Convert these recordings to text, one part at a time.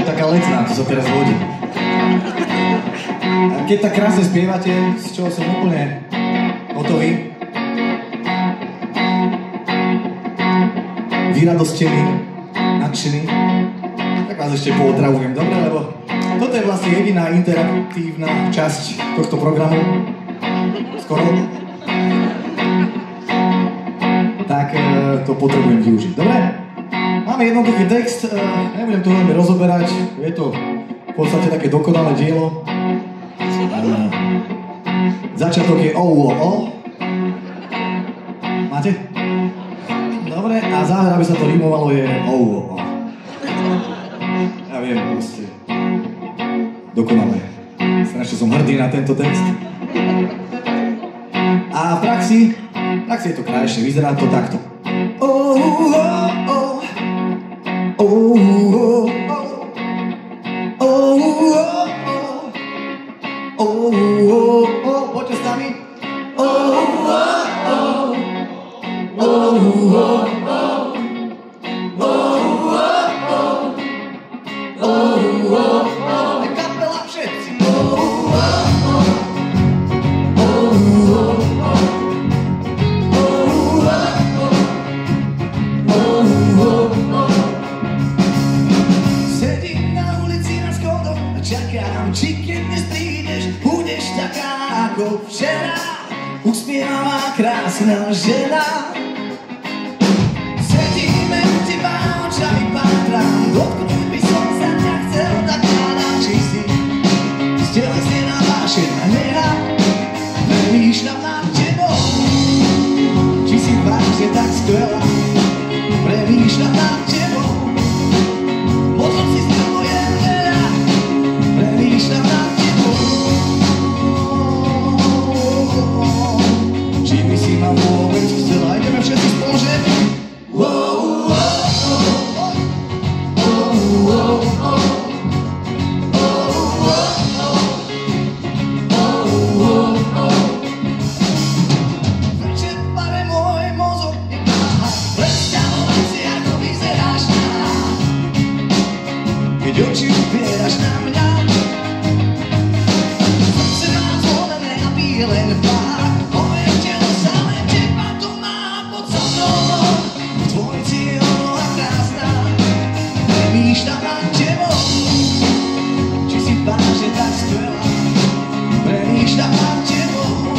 taká letná, to sa teraz hodí. A keď tak krásne spievate, z čoho som úplne hotový, vyradostení, nadšení, tak vás ešte pootраvujem, dobre? Lebo toto je vlastne jediná interaktívna časť tohto programu. Skoro. Tak to potrebujem využiť, dobre? Máme jednoduchý text, nebudem to veľmi rozoberať, je to v podstate také dokonalé dielo. Začiatok je o. Máte? Dobre, a záver, aby sa to rimovalo, je o. Ja viem, proste. Dokonalé. Strašne som hrdý na tento text. A v praxi je to krajšie, vyzerá to takto. Poďte s nami. Kapela všetci. Sedím na ulici na schodoch a čakám, či keď dnes prídeš, budeš taká ako včera. Usmievavá, krásna žena. Sedíme u teba, očami pátrám, dotknúť by som sa ťa chcel, tak hľadám, či si stelesnená vášeň a neha. Premýšľam nad tebou, či si vážne tak skvelá. Premýšľam nad tebou, možno si sľubujem veľa. Premýšľam nad tebou, či by si ma vôbec chcela. Ideme všetci spolu, že? Večer pare môj mozog nemáha predstavovať si, ako vyzeráš nám. Keď oči upieraš na mňa, srdce má zvolené a bije len pár. Moje telo samé teba tu má pod so mnou. Tvoj cieľ a krásna, premýšľam nad tebou, či si vážne tak skvelá. Premýšľam nad tebou,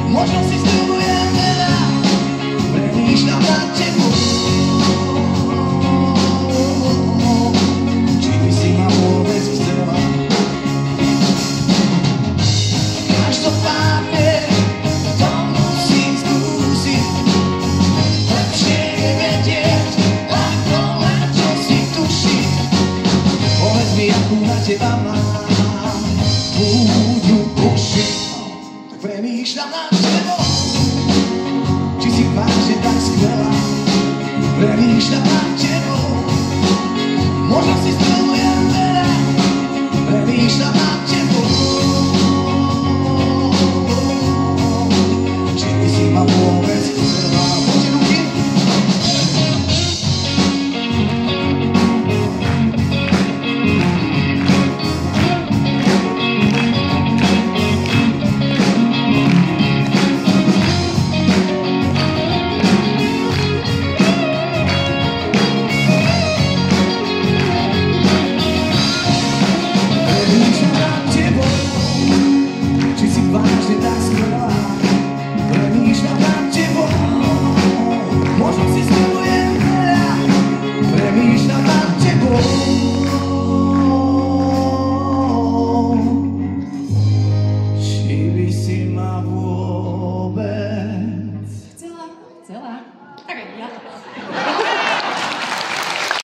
možno si sľubujem veľa. Premýšľam nad tebou, či by si ma vôbec chcela. Každopádne to musím skúsiť. Lepšie je vedieť, ako len čo si tušiť. Povedz mi, akú na teba mám, budú ušiť. Tak premýšľam nad tebou, či si vážne tak skvelá. Premýšľam nad